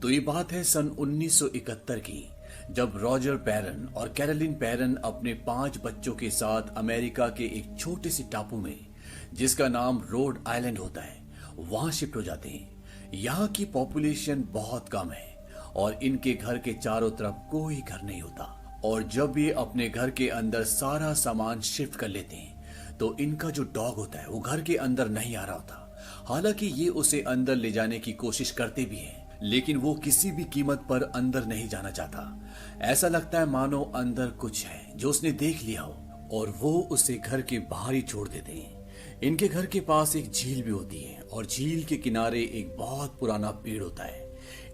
तो ये बात है सन 1971 की, जब रॉजर पैरन और कैरोलिन पैरन अपने 5 बच्चों के साथ अमेरिका के एक छोटे से टापू में, जिसका नाम रोड आइलैंड होता है, वहां शिफ्ट हो जाते हैं। यहाँ की पॉपुलेशन बहुत कम है और इनके घर के चारों तरफ कोई घर नहीं होता। और जब ये अपने घर के अंदर सारा सामान शिफ्ट कर लेते हैं तो इनका जो डॉग होता है वो घर के अंदर नहीं आ रहा होता। हालांकि ये उसे अंदर ले जाने की कोशिश करते भी हैं, लेकिन वो किसी भी कीमत पर अंदर नहीं जाना चाहता। ऐसा लगता है मानो अंदर कुछ है जो उसने देख लिया हो और वो उसे घर के बाहर ही छोड़ देते हैं। इनके घर के पास एक झील भी होती है और झील के किनारे एक बहुत पुराना पेड़ होता है।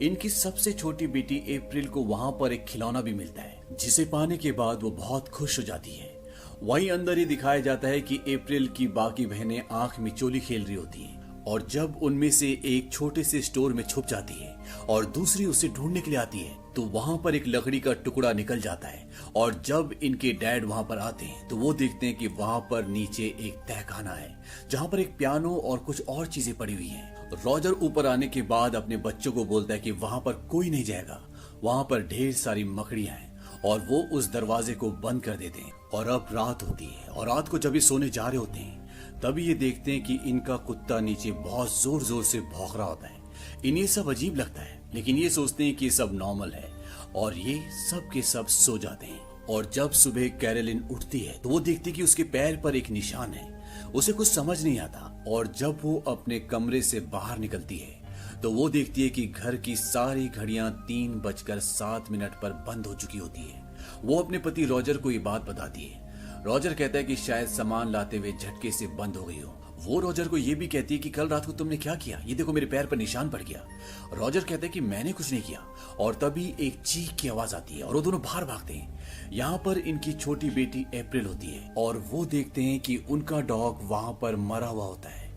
इनकी सबसे छोटी बेटी अप्रैल को वहां पर एक खिलौना भी मिलता है, जिसे पाने के बाद वो बहुत खुश हो जाती है। वहीं अंदर ही दिखाया जाता है कि अप्रैल की बाकी बहनें आंख मिचोली खेल रही होती हैं और जब उनमें से एक छोटे से स्टोर में छुप जाती है और दूसरी उसे ढूंढने के लिए आती है तो वहां पर एक लकड़ी का टुकड़ा निकल जाता है। और जब इनके डैड वहां पर आते हैं तो वो देखते हैं कि वहां पर नीचे एक तहखाना है जहां पर एक पियानो और कुछ और चीजें पड़ी हुई हैं। रॉजर ऊपर आने के बाद अपने बच्चों को बोलता है कि वहां पर कोई नहीं जाएगा, वहां पर ढेर सारी मकड़ियां हैं, और वो उस दरवाजे को बंद कर देते हैं। और अब रात होती है और रात को जब ये सोने जा रहे होते हैं तभी ये देखते हैं कि इनका कुत्ता नीचे बहुत जोर जोर से भौंक रहा होता है। इन्हें सब अजीब लगता है, लेकिन ये सोचते हैं कि ये सब नॉर्मल है और ये सब के सब सो जाते हैं। और जब सुबह कैरोलिन उठती है तो वो देखती है कि उसके पैर पर एक निशान है। उसे कुछ समझ नहीं आता और जब वो अपने कमरे से बाहर निकलती है तो वो देखती है कि घर की सारी घड़ियां 3:07 पर बंद हो चुकी होती है। वो अपने पति रॉजर को ये बात बताती है। रॉजर कहता है कि शायद सामान लाते हुए झटके से बंद हो गई हो। वो रॉजर को ये भी कहती है कि कल रात को तुमने क्या किया, ये देखो मेरे पैर पर निशान पड़ गया। रॉजर कहता है कि मैंने कुछ नहीं किया। और तभी एक चीख की आवाज आती है और वो दोनों बाहर भागते हैं। यहाँ पर इनकी छोटी बेटी अप्रैल होती है और वो देखते हैं कि उनका डॉग वहां पर मरा हुआ होता है।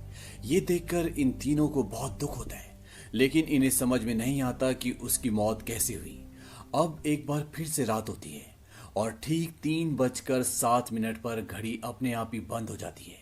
ये देखकर इन तीनों को बहुत दुख होता है, लेकिन इन्हें समझ में नहीं आता कि उसकी मौत कैसे हुई। अब एक बार फिर से रात होती है और ठीक 3:07 पर घड़ी अपने आप ही बंद हो जाती है।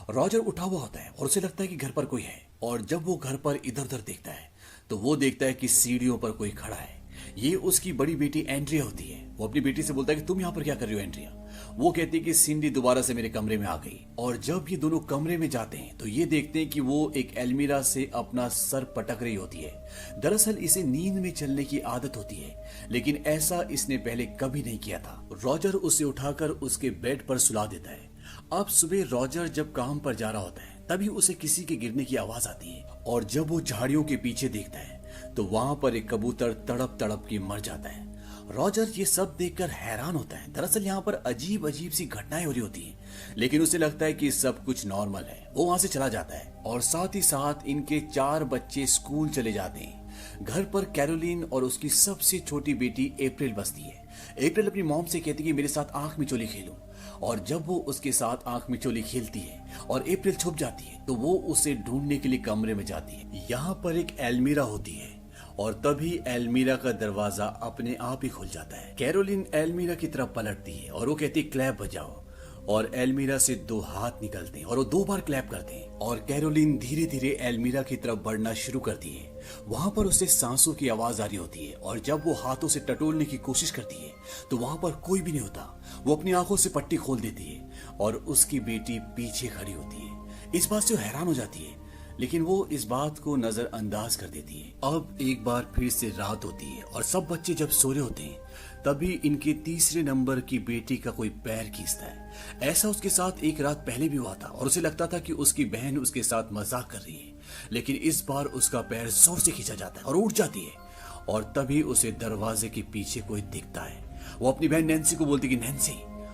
रॉजर उठा हुआ होता है और उसे लगता है कि घर पर कोई है। और जब वो घर पर इधर उधर देखता है तो वो देखता है कि सीढ़ियों पर कोई खड़ा है। ये उसकी बड़ी बेटी एंड्रिया होती है। वो अपनी बेटी से बोलता है कि तुम यहाँ पर क्या कर रही हो एंड्रिया। वो कहती है कि सिंडी दोबारा से मेरे कमरे में आ गई। और जब ये दोनों कमरे में जाते हैं तो ये देखते हैं कि वो एक अलमीरा से अपना सर पटक रही होती है। दरअसल इसे नींद में चलने की आदत होती है, लेकिन ऐसा इसने पहले कभी नहीं किया था। रॉजर उसे उठाकर उसके बेड पर सुला देता है। अब सुबह रॉजर जब काम पर जा रहा होता है तभी उसे किसी के गिरने की आवाज आती है और जब वो झाड़ियों के पीछे देखता है तो वहां पर एक कबूतर तड़प तड़प के मर जाता है। रॉजर ये सब देखकर हैरान होता है। दरअसल यहाँ पर अजीब अजीब सी घटनाएं हो रही होती हैं, लेकिन उसे लगता है कि सब कुछ नॉर्मल है। वो वहां से चला जाता है और साथ ही साथ इनके 4 बच्चे स्कूल चले जाते हैं। घर पर कैरोलिन और उसकी सबसे छोटी बेटी अप्रैल बसती है। अप्रैल अपनी मॉम से कहती है कि मेरे साथ आंख मिचोली खेलो, और जब वो उसके साथ आंख मिचोली खेलती है और अप्रैल छुप जाती है तो वो उसे ढूंढने के लिए कमरे में जाती है। यहाँ पर एक अलमीरा होती है और तभी अलमीरा का दरवाजा अपने आप ही खुल जाता है। कैरोलिन अलमीरा की तरफ पलटती है और वो कहती है क्लैप बजाओ, और अलमीरा से 2 हाथ निकलते हैं और वो 2 बार क्लैप करते हैं और कैरोलिन धीरे धीरे अलमीरा की तरफ बढ़ना शुरू करती है। वहां पर उसे सांसों की आवाज आ रही होती है और जब वो हाथों से टटोलने की कोशिश करती है तो वहां पर कोई भी नहीं होता। वो अपनी आंखों से पट्टी खोल देती है और उसकी बेटी पीछे खड़ी होती है। इस बात से वो हैरान हो जाती है, लेकिन वो इस बात को नजरअंदाज कर देती है। अब एक बार फिर से रात होती है और सब बच्चे जब सो रहे होते हैं तभी इनके तीसरे नंबर की बेटी का कोई पैर खींचता है। ऐसा उसके साथ एक रात पहले भी हुआ था और उसे लगता था कि उसकी बहन उसके साथ मजाक कर रही है, लेकिन इस बार उसका पैर जोर से खींचा जाता है और उठ जाती है। और तभी उसे दरवाजे के पीछे कोई दिखता है। वो अपनी बहन नैन्सी को बोलती कि नैन्सी,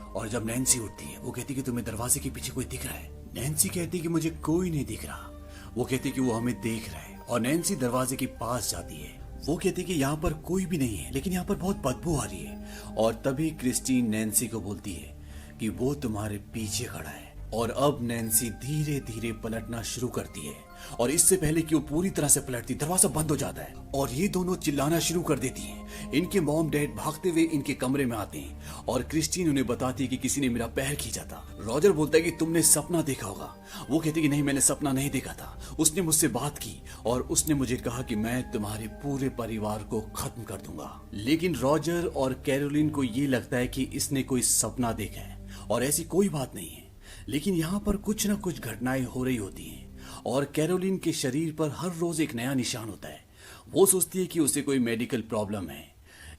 और जब नैन्सी उठती है वो कहती कि तुम्हें दरवाजे के पीछे कोई दिख रहा है। नैन्सी कहती कि मुझे कोई नहीं दिख रहा। वो कहती कि वो हमें देख रहा है और नैन्सी दरवाजे के पास जाती है। वो कहती कि यहाँ पर कोई भी नहीं है, लेकिन यहाँ पर बहुत बदबू आ रही है। और तभी क्रिस्टीन नैन्सी को बोलती है कि वो तुम्हारे पीछे खड़ा है। और अब नैन्सी धीरे धीरे पलटना शुरू करती है और इससे पहले कि वो पूरी तरह से पलटती दरवाजा बंद हो जाता है और ये दोनों चिल्लाना शुरू कर देती हैं। इनके मॉम डैड भागते हुए इनके कमरे में आते हैं और क्रिस्टीन उन्हें बताती है कि किसी ने मेरा पैर खींचा था। रॉजर बोलता है कि तुमने सपना देखा होगा। वो कहते कि नहीं, मैंने सपना नहीं देखा था। उसने मुझसे बात की और उसने मुझे कहा कि मैं तुम्हारे पूरे परिवार को खत्म कर दूंगा। लेकिन रॉजर और कैरोलिन को ये लगता है कि इसने कोई सपना देखा है और ऐसी कोई बात नहीं है। लेकिन यहाँ पर कुछ न कुछ घटनाएं हो रही होती हैं और कैरोलिन के शरीर पर हर रोज एक नया निशान होता है। वो सोचती है कि उसे कोई मेडिकल प्रॉब्लम है।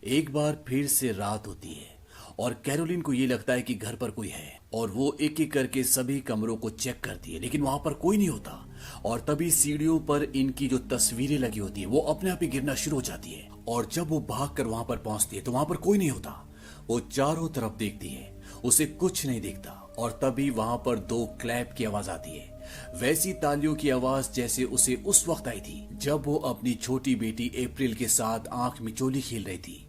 एक बार फिर से रात होती है और कैरोलिन को ये लगता है कि घर पर कोई है और वो एक एक करके सभी कमरों को चेक करती है, लेकिन वहां पर कोई नहीं होता। और तभी सीढ़ियों पर इनकी जो तस्वीरें लगी होती है वो अपने आप ही गिरना शुरू हो जाती है और जब वो भागकर वहां पर पहुंचती है तो वहां पर कोई नहीं होता। वो चारों तरफ देखती है, उसे कुछ नहीं दिखता और तभी वहां पर 2 क्लैप की आवाज आती है, वैसी तालियों की आवाज जैसे उसे उस वक्त आई थी जब वो अपनी छोटी बेटी अप्रैल के साथ आंख मिचोली खेल रही थी।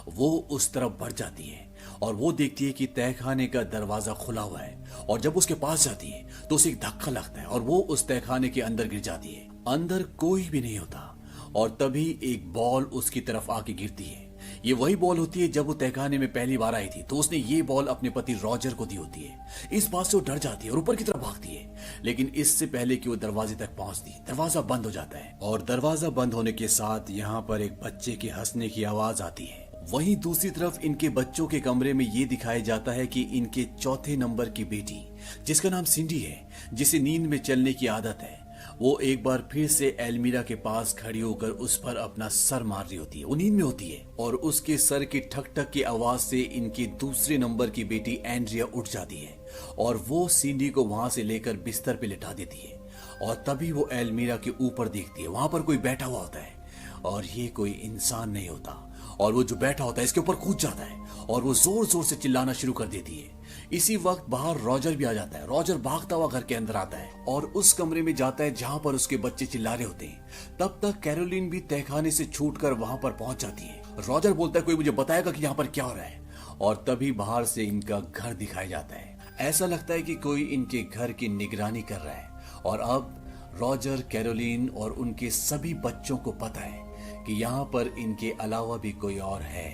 वो उस तरफ बढ़ जाती है और वो देखती है कि तहखाने का दरवाजा खुला हुआ है और जब उसके पास जाती है तो उसे एक धक्का लगता है और वो उस तहखाने के अंदर गिर जाती है। अंदर कोई भी नहीं होता और तभी एक बॉल उसकी तरफ आके गिरती है। ये वही बॉल होती है जब वो तहखाने में पहली बार आई थी तो उसने ये बॉल अपने पति रॉजर को दी होती है। इस बात से वो डर जाती है और ऊपर की तरफ भागती है, लेकिन इससे पहले कि वो दरवाजे तक पहुंचती दरवाजा बंद हो जाता है और दरवाजा बंद होने के साथ यहाँ पर एक बच्चे के हंसने की आवाज आती है। वहीं दूसरी तरफ इनके बच्चों के कमरे में ये दिखाया जाता है कि इनके चौथे नंबर की बेटी, जिसका नाम सिंडी है, जिसे नींद में चलने की आदत है, वो एक बार फिर से एल्मीरा के पास खड़ी होकर उस पर अपना सर मार रही होती है। वो नींद में होती है और उसके सर की ठक ठक की आवाज से इनकी दूसरे नंबर की बेटी एंड्रिया उठ जाती है और वो सिंडी को वहां से लेकर बिस्तर पे लिटा देती है। और तभी वो एल्मीरा के ऊपर देखती है, वहां पर कोई बैठा हुआ होता है और ये कोई इंसान नहीं होता और वो जो बैठा होता है इसके ऊपर कूद जाता है और वो जोर जोर से चिल्लाना शुरू कर देती है। इसी वक्त बाहर रॉजर भी आ जाता है। रॉजर भागता हुआ घर के अंदर आता है और उस कमरे में जाता है जहां पर उसके बच्चे चिल्ला रहे होते हैं। तब तक कैरोलिन भी तहखाने से छूटकर वहां पर पहुंच जाती है। रॉजर बोलता है कोई मुझे बताएगा कि यहाँ पर क्या हो रहा है और तभी बाहर से इनका घर दिखाया जाता है। ऐसा लगता है कि कोई इनके घर की निगरानी कर रहा है और अब रॉजर, कैरोलिन और उनके सभी बच्चों को पता है कि यहाँ पर इनके अलावा भी कोई और है।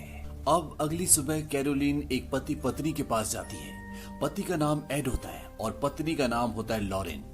अब अगली सुबह कैरोलिन एक पति पत्नी के पास जाती है। पति का नाम एड होता है और पत्नी का नाम होता है लॉरेन।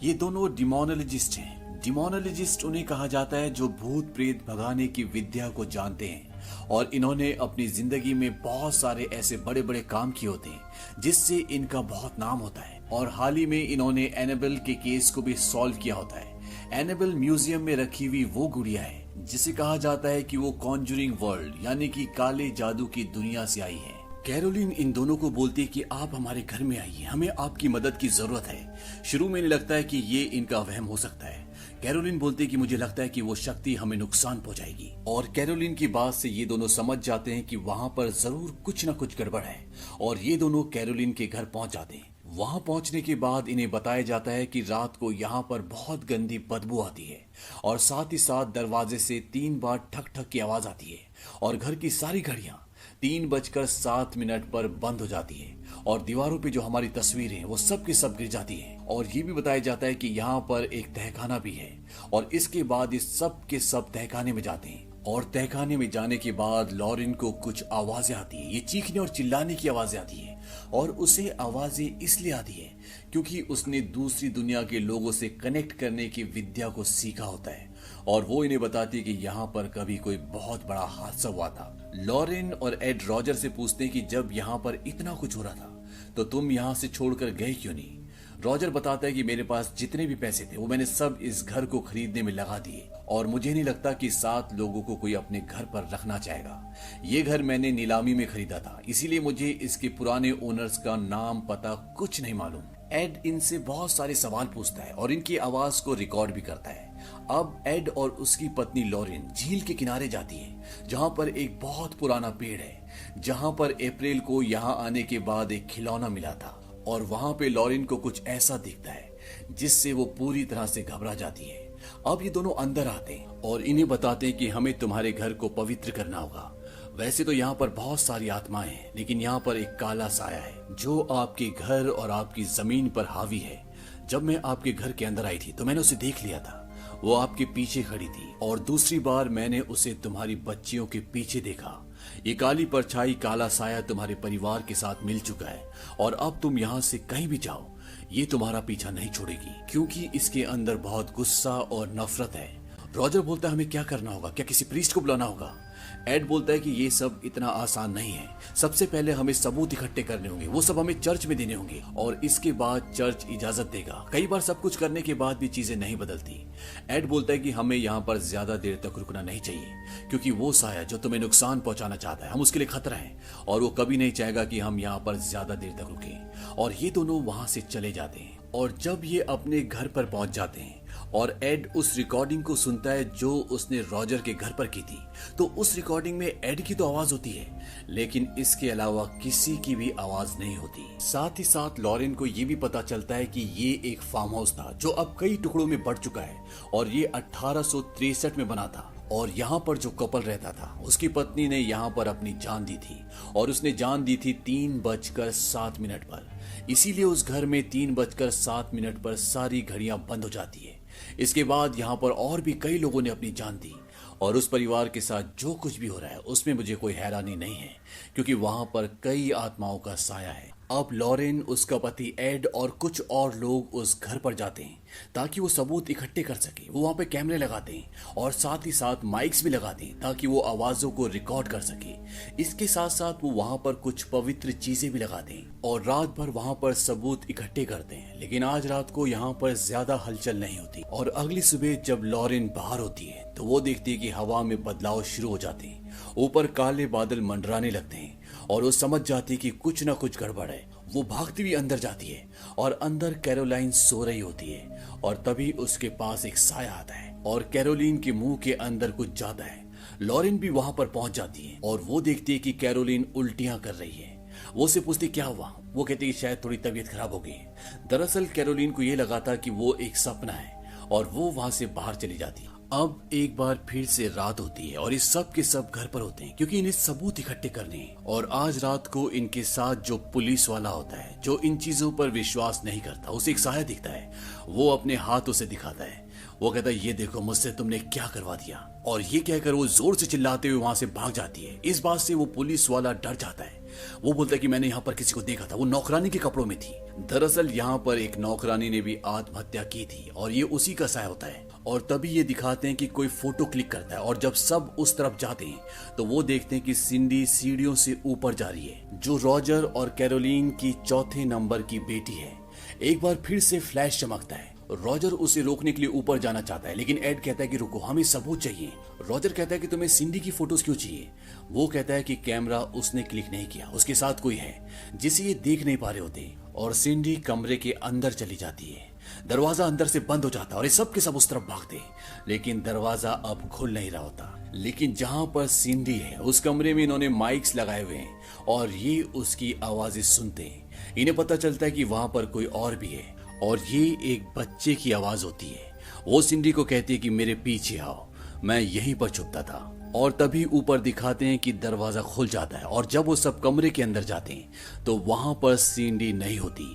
ये दोनों डिमोनोलॉजिस्ट हैं। डिमोनोलॉजिस्ट उन्हें कहा जाता है जो भूत प्रेत भगाने की विद्या को जानते हैं और इन्होंने अपनी जिंदगी में बहुत सारे ऐसे बड़े बड़े काम किए होते हैं जिससे इनका बहुत नाम होता है। और हाल ही में इन्होंने एनाबेल के केस को भी सॉल्व किया होता है। एनाबेल म्यूजियम में रखी हुई वो गुड़िया है जिसे कहा जाता है कि वो कॉन्जरिंग वर्ल्ड यानी कि काले जादू की दुनिया से आई है। कैरोलिन इन दोनों को बोलती है कि आप हमारे घर में आइए, हमें आपकी मदद की जरूरत है। शुरू में इन्हें लगता है कि ये इनका वहम हो सकता है। कैरोलिन बोलती है कि मुझे लगता है कि वो शक्ति हमें नुकसान पहुंचाएगी और कैरोलिन की बात से ये दोनों समझ जाते हैं कि वहां पर जरूर कुछ न कुछ गड़बड़ है और ये दोनों कैरोलिन के घर पहुंच जाते हैं। वहां पहुंचने के बाद इन्हें बताया जाता है कि रात को यहाँ पर बहुत गंदी बदबू आती है और साथ ही साथ दरवाजे से 3 बार ठक ठक की आवाज आती है और घर की सारी घड़ियां 3:07 पर बंद हो जाती है और दीवारों पे जो हमारी तस्वीरें हैं वो सब की सब गिर जाती है। और ये भी बताया जाता है कि यहाँ पर एक तहखाना भी है और इसके बाद ये सब के सब तहखाने में जाते हैं और तहखाने में जाने के बाद लॉरेन को कुछ आवाजें आती है। ये चीखने और चिल्लाने की आवाजें आती है और उसे आवाजें इसलिए आती है क्योंकि उसने दूसरी दुनिया के लोगों से कनेक्ट करने की विद्या को सीखा होता है और वो इन्हें बताती है कि यहाँ पर कभी कोई बहुत बड़ा हादसा हुआ था। लॉरेन और एड रॉजर से पूछते हैं कि जब यहाँ पर इतना कुछ हो रहा था तो तुम यहाँ से छोड़कर गए क्यों नहीं। रॉजर बताता है कि मेरे पास जितने भी पैसे थे वो मैंने सब इस घर को खरीदने में लगा दिए और मुझे नहीं लगता कि 7 लोगों को कोई अपने घर पर रखना चाहेगा। ये घर मैंने नीलामी में खरीदा था, इसीलिए मुझे इसके पुराने ओनर्स का नाम पता कुछ नहीं मालूम। एड इनसे बहुत सारे सवाल पूछता है और इनकी आवाज को रिकॉर्ड भी करता है। अब एड और उसकी पत्नी लॉरेन झील के किनारे जाती है जहां पर एक बहुत पुराना पेड़ है, जहां पर अप्रैल को यहाँ आने के बाद एक खिलौना मिला था और वहां पे लॉरेन को कुछ ऐसा दिखता है जिससे वो पूरी तरह से घबरा जाती है। अब ये दोनों अंदर आते हैं और इन्हें बताते हैं कि हमें तुम्हारे घर को पवित्र करना होगा। वैसे तो यहाँ पर बहुत सारी आत्माएं हैं, लेकिन यहाँ पर एक काला साया है जो आपके घर और आपकी जमीन पर हावी है। जब मैं आपके घर के अंदर आई थी तो मैंने उसे देख लिया था वो आपके पीछे खड़ी थी और दूसरी बार मैंने उसे तुम्हारी बच्चियों के पीछे देखा। ये काली परछाई, काला साया तुम्हारे परिवार के साथ मिल चुका है और अब तुम यहाँ से कहीं भी जाओ, ये तुम्हारा पीछा नहीं छोड़ेगी, क्योंकि इसके अंदर बहुत गुस्सा और नफरत है। रॉजर बोलता है हमें क्या करना होगा, क्या किसी प्रीस्ट को बुलाना होगा? एड बोलता है कि ये सब इतना आसान नहीं है। सबसे पहले हमें सबूत इकट्ठे करने होंगे, वो सब हमें चर्च में देने होंगे और इसके बाद चर्च इजाजत देगा। कई बार सब कुछ करने के बाद भी चीजें नहीं बदलती। एड बोलता है कि हमें यहाँ पर ज्यादा देर तक रुकना नहीं चाहिए, क्योंकि वो साया जो तुम्हें नुकसान पहुंचाना चाहता है, हम उसके लिए खतरा है और वो कभी नहीं चाहेगा कि हम यहाँ पर ज्यादा देर तक रुके। और ये दोनों वहां से चले जाते हैं और जब ये अपने घर पर पहुंच जाते हैं और एड उस रिकॉर्डिंग को सुनता है जो उसने रॉजर के घर पर की थी, तो उस रिकॉर्डिंग में एड की तो आवाज होती है, लेकिन इसके अलावा किसी की भी आवाज नहीं होती। साथ ही साथ लॉरेन को ये भी पता चलता है कि ये एक फार्म हाउस था जो अब कई टुकड़ों में बढ़ चुका है और ये 1863 में बना था और यहाँ पर जो कपल रहता था उसकी पत्नी ने यहाँ पर अपनी जान दी थी और उसने जान दी थी 3:07 पर। इसीलिए उस घर में 3:07 पर सारी घड़ियां बंद हो जाती है। इसके बाद यहाँ पर और भी कई लोगों ने अपनी जान दी और उस परिवार के साथ जो कुछ भी हो रहा है उसमें मुझे कोई हैरानी नहीं है, क्योंकि वहां पर कई आत्माओं का साया है। अब लॉरेन, उसका पति एड और कुछ और लोग उस घर पर जाते हैं ताकि वो सबूत इकट्ठे कर सके। वो वहां पे कैमरे लगाते हैं और साथ ही साथ माइक्स भी लगाते हैं ताकि वो आवाजों को रिकॉर्ड कर सके। इसके साथ साथ वो वहां पर कुछ पवित्र चीजें भी लगाते हैं और रात भर वहां पर सबूत इकट्ठे करते हैं। लेकिन आज रात को यहाँ पर ज्यादा हलचल नहीं होती और अगली सुबह जब लॉरेन बाहर होती है तो वो देखती है कि हवा में बदलाव शुरू हो जाते हैं। ऊपर काले बादल मंडराने लगते हैं और वो समझ जाती है कि कुछ ना कुछ गड़बड़ है। वो भागती हुई अंदर जाती है और अंदर कैरोलाइन सो रही होती है और तभी उसके पास एक साया आता है और कैरोलिन के मुंह के अंदर कुछ जाता है। लॉरेन भी वहां पर पहुंच जाती है और वो देखती है कि कैरोलिन उल्टियां कर रही है। वो उससे पूछती क्या हुआ? वो कहती है शायद थोड़ी तबीयत खराब हो गई। दरअसल कैरोलिन को ये लगा था कि वो एक सपना है और वो वहां से बाहर चली जाती है। अब एक बार फिर से रात होती है और ये सब के सब घर पर होते हैं क्योंकि इन्हें सबूत इकट्ठे करने हैं। और आज रात को इनके साथ जो पुलिस वाला होता है जो इन चीजों पर विश्वास नहीं करता, उसे एक साया दिखता है। वो अपने हाथ उसे दिखाता है। वो कहता है ये देखो मुझसे तुमने क्या करवा दिया, और ये कहकर वो जोर से चिल्लाते हुए वहां से भाग जाती है। इस बात से वो पुलिस वाला डर जाता है। वो बोलता है कि मैंने यहाँ पर किसी को देखा था, वो नौकरानी के कपड़ों में थी। दरअसल यहाँ पर एक नौकरानी ने भी आत्महत्या की थी और ये उसी का साया होता है। और तभी ये दिखाते हैं कि कोई फोटो क्लिक करता है और जब सब उस तरफ जाते हैं तो वो देखते हैं कि सिंडी सीढ़ियों से ऊपर जा रही है, जो रॉजर और कैरोलिन की चौथे नंबर की बेटी है। एक बार फिर से फ्लैश चमकता है। रॉजर उसे रोकने के लिए ऊपर जाना चाहता है, लेकिन एड कहता है कि रुको, हमें सबूत चाहिए। रॉजर कहता है कि तुम्हें सिंडी की फोटोज क्यों चाहिए? वो कहता है कि कैमरा उसने क्लिक नहीं किया, उसके साथ कोई है जिसे ये देख नहीं पा रहे होते। और सिंडी कमरे के अंदर चली जाती है। दरवाजा अंदर से बंद हो जाता है और ये सब के सब उस तरफ भागते हैं, लेकिन दरवाजा अब खुल नहीं रहा होता। लेकिन जहां पर सिंडी है उस कमरे में इन्होंने माइक्स लगाए हुए हैं और ये उसकी आवाजें सुनते हैं। इन्हें पता चलता है कि वहां पर कोई और भी है और ये एक बच्चे की आवाज होती है। वो सिंडी को कहती है कि मेरे पीछे आओ, मैं यहीं पर छुपता था। और तभी ऊपर दिखाते हैं कि दरवाजा खुल जाता है और जब वो सब कमरे के अंदर जाते हैं तो वहां पर सिंडी नहीं होती।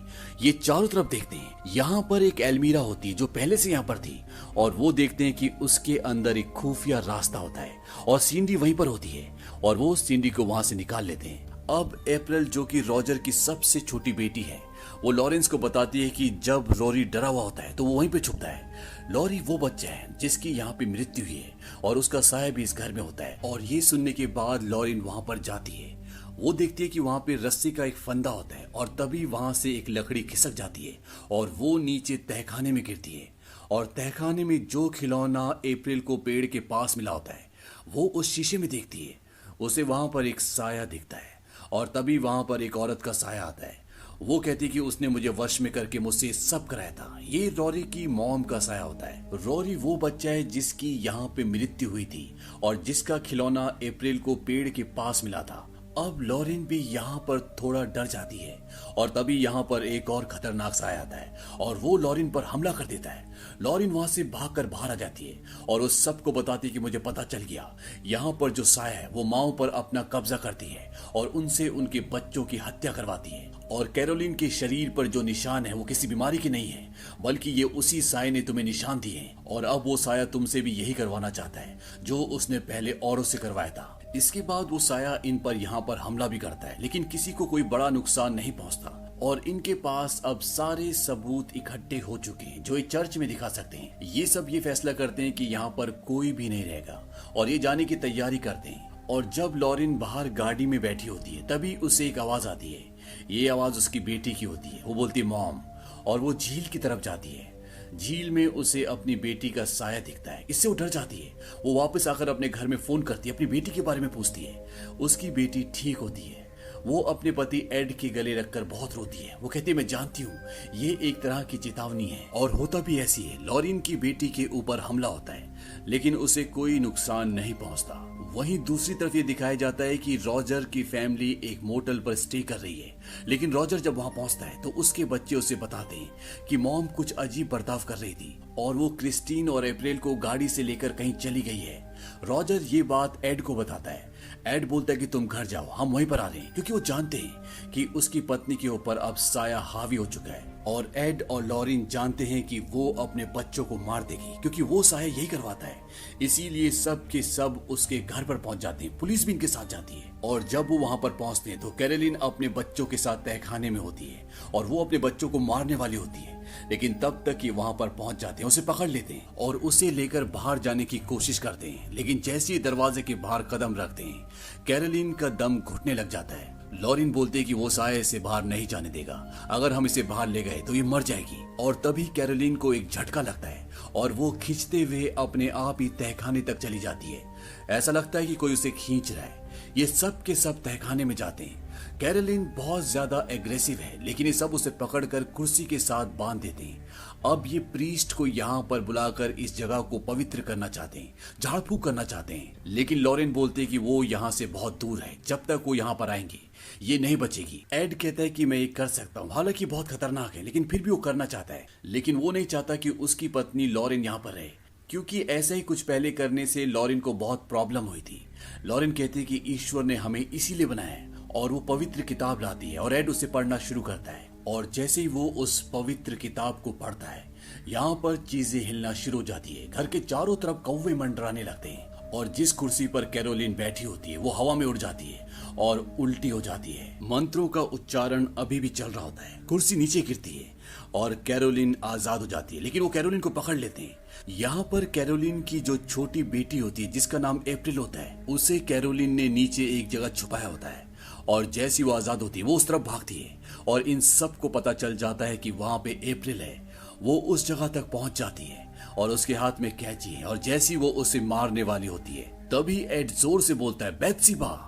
ये चारों तरफ देखते हैं। यहाँ पर एक एल्मीरा होती है जो पहले से यहाँ पर थी और वो देखते हैं कि उसके अंदर एक खुफिया रास्ता होता है और सिंडी वहीं पर होती है और वो सिंडी को वहां से निकाल लेते हैं। अब अप्रैल, जो कि रॉजर की सबसे छोटी बेटी है, वो लॉरेंस को बताती है कि जब रोरी डरा हुआ होता है तो वो वहीं पे छुपता है। लॉरी वो बच्चा है जिसकी यहाँ पे मृत्यु हुई है और उसका साया भी इस घर में होता है। और ये सुनने के बाद लॉरिन वहां पर जाती है। वो देखती है कि वहां पे रस्सी का एक फंदा होता है और तभी वहां से एक लकड़ी खिसक जाती है और वो नीचे तहखाने में गिरती है। और तहखाने में जो खिलौना अप्रैल को पेड़ के पास मिला होता है वो उस शीशे में देखती है। उसे वहां पर एक साया दिखता है और तभी वहां पर एक औरत का साया आता है। वो कहती कि उसने मुझे वश में करके मुझसे सब कराया था। ये रोरी की मॉम का साया होता है। रोरी वो बच्चा है जिसकी यहाँ पे मृत्यु हुई थी और जिसका खिलौना अप्रैल को पेड़ के पास मिला था। अब लॉरेन भी यहाँ पर थोड़ा डर जाती है और तभी यहाँ पर एक और खतरनाक साया आता है और वो लॉरेन पर हमला कर देता है। लॉरेन वहां से भागकर बाहर आ जाती है और उस सबको बताती है कि मुझे पता चल गया, यहाँ पर जो साया है वो माओ पर अपना कब्जा करती है और उनसे उनके बच्चों की हत्या करवाती है। और कैरोलिन के शरीर पर जो निशान है वो किसी बीमारी के नहीं है, बल्कि ये उसी साये ने तुम्हें निशान दिए हैं और अब वो साया तुमसे भी यही करवाना चाहता है जो उसने पहले औरों से करवाया था। इसके बाद वो साया इन पर यहाँ पर हमला भी करता है, लेकिन किसी को कोई बड़ा नुकसान नहीं पहुंचता और इनके पास अब सारे सबूत इकट्ठे हो चुके हैं जो एक चर्च में दिखा सकते हैं। ये सब ये फैसला करते हैं कि यहाँ पर कोई भी नहीं रहेगा और ये जाने की तैयारी करते हैं। और जब लॉरेन बाहर गाड़ी में बैठी होती है तभी उसे एक आवाज आती है। ये आवाज उसकी बेटी की होती है। वो बोलती है मॉम, और वो झील की तरफ जाती है। झील में उसे अपनी बेटी का साया दिखता है। इससे वो डर जाती है। वो वापस आकर अपने घर में फोन करती है, अपनी बेटी के बारे में पूछती है। उसकी बेटी ठीक होती है। वो अपने पति एड के गले रखकर बहुत रोती है। वो कहती है मैं जानती हूँ ये एक तरह की चेतावनी है, और होता भी ऐसी है। लॉरेन की बेटी के ऊपर हमला होता है लेकिन उसे कोई नुकसान नहीं पहुंचता। वहीं दूसरी तरफ ये दिखाया जाता है कि रॉजर की फैमिली एक मोटल पर स्टे कर रही है, लेकिन रॉजर जब वहां पहुंचता है तो उसके बच्चे उसे बताते हैं कि मॉम कुछ अजीब बर्ताव कर रही थी और वो क्रिस्टीन और अप्रैल को गाड़ी से लेकर कहीं चली गई है। रॉजर ये बात एड को बताता है। एड बोलता है कि तुम घर जाओ, हम वहीं पर आ रहे हैं, क्योंकि वो जानते हैं कि उसकी पत्नी के ऊपर अब साया हावी हो चुका है। और एड और लॉरेन जानते हैं कि वो अपने बच्चों को मार देगी क्योंकि वो साया यही करवाता है। इसीलिए सब के सब उसके घर पर पहुंच जाते हैं। पुलिस भी इनके साथ जाती है और जब वो वहां पर पहुंचते हैं तो कैरोलिन अपने बच्चों के साथ तहखाने में होती है और वो अपने बच्चों को मारने वाली होती है, लेकिन तब तक ये वहां पर पहुंच जाते हैं, उसे पकड़ लेते हैं और उसे लेकर बाहर जाने की कोशिश करते हैं। लेकिन जैसे ही दरवाजे के बाहर कदम रखते हैं कैरोलिन का दम घुटने लग जाता है। लॉरेन बोलते हैं कि वो साये से बाहर नहीं जाने देगा, अगर हम इसे बाहर ले गए तो ये मर जाएगी। और तभी कैरोलिन को एक झटका लगता है और वो खींचते हुए अपने आप ही तहखाने तक चली जाती है। ऐसा लगता है कि कोई उसे खींच रहा है। ये सब के सब तहखाने में जाते हैं। कैरोलिन बहुत ज्यादा एग्रेसिव है, लेकिन ये सब उसे पकड़कर कुर्सी के साथ बांध देते हैं। अब ये प्रीस्ट को यहाँ पर बुलाकर इस जगह को पवित्र करना चाहते हैं, झाड़ फूक करना चाहते हैं, लेकिन लॉरेन बोलते हैं कि वो यहाँ से बहुत दूर है। जब तक वो यहाँ पर आएंगे ये नहीं बचेगी। एड कहता है कि मैं ये कर सकता हूँ, हालांकि बहुत खतरनाक है, लेकिन फिर भी वो करना चाहता है। लेकिन वो नहीं चाहता कि उसकी पत्नी लॉरेन यहाँ पर रहे, क्योंकि ऐसा ही कुछ पहले करने से लॉरेन को बहुत प्रॉब्लम हुई थी। लॉरेन कहती है कि ईश्वर ने हमें इसीलिए बनाया है, और वो पवित्र किताब लाती है और एड उसे पढ़ना शुरू करता है। और जैसे ही वो उस पवित्र किताब को पढ़ता है यहाँ पर चीजें हिलना शुरू हो जाती है। घर के चारों तरफ कौवे मंडराने लगते हैं और जिस कुर्सी पर कैरोलिन बैठी होती है वो हवा में उड़ जाती है और उल्टी हो जाती है। मंत्रों का उच्चारण अभी भी चल रहा होता है। कुर्सी नीचे गिरती है और कैरोलिन आजाद हो जाती है, लेकिन वो कैरोलिन को पकड़ लेते हैं। यहाँ पर कैरोलिन की जो छोटी बेटी होती है जिसका नाम अप्रैल होता है, उसे कैरोलिन ने नीचे एक जगह छुपाया होता है और जैसी वो आजाद होती है वो उस तरफ भागती है और इन सब को पता चल जाता है कि वहां पे अप्रैल है। वो उस जगह तक पहुंच जाती है और उसके हाथ में कैंची है और जैसी वो उसे मारने वाली होती है तभी एड जोर से बोलता है बैथसिबा।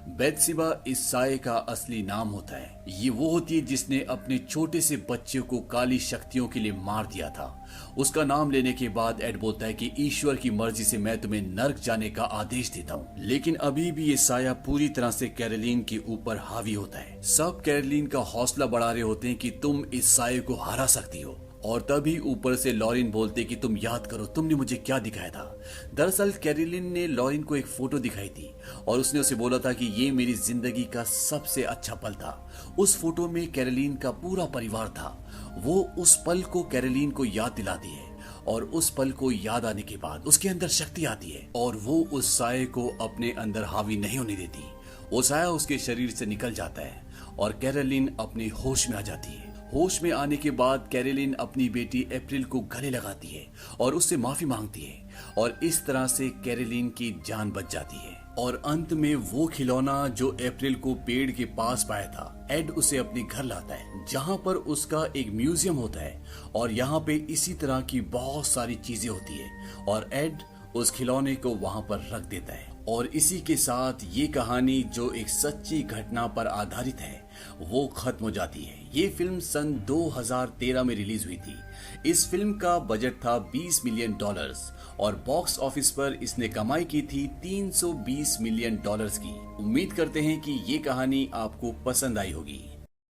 बैथसिबा इस साये का असली नाम होता है। ये वो होती है जिसने अपने छोटे से बच्चे को काली शक्तियों के लिए मार दिया था। उसका नाम लेने के बाद एड बोलता है कि ईश्वर की मर्जी से मैं तुम्हें नर्क जाने का आदेश देता हूँ। लेकिन अभी भी ये साया पूरी तरह से कैरोलिन के ऊपर हावी होता है। सब कैरोलिन का हौसला बढ़ा रहे होते हैं कि तुम इस साये को हरा सकती हो। और तभी ऊपर से लॉरेन बोलते कि तुम याद करो तुमने मुझे क्या दिखाया था। दरअसल कैरोलिन ने लॉरेन को एक फोटो दिखाई थी और उसने उसे बोला था कि ये मेरी जिंदगी का सबसे अच्छा पल था। उस फोटो में कैरोलिन का पूरा परिवार था। वो उस पल को कैरोलिन को याद दिलाती है और उस पल को याद आने के बाद उसके अंदर शक्ति आती है और वो उस साये को अपने अंदर हावी नहीं होने देती। वो साया उसके शरीर से निकल जाता है और कैरोलिन अपने होश में आ जाती है। होश में आने के बाद कैरोलिन अपनी बेटी अप्रैल को गले लगाती है और उससे माफी मांगती है और इस तरह से कैरोलिन की जान बच जाती है। और अंत में वो खिलौना जो अप्रैल को पेड़ के पास पाया था, एड उसे अपने घर लाता है जहाँ पर उसका एक म्यूजियम होता है और यहाँ पे इसी तरह की बहुत सारी चीजें होती है और एड उस खिलौने को वहाँ पर रख देता है। और इसी के साथ ये कहानी जो एक सच्ची घटना पर आधारित है वो खत्म हो जाती है। ये फिल्म सन 2013 में रिलीज हुई थी। इस फिल्म का बजट था $20 मिलियन और बॉक्स ऑफिस पर इसने कमाई की थी $320 मिलियन की। उम्मीद करते हैं कि ये कहानी आपको पसंद आई होगी।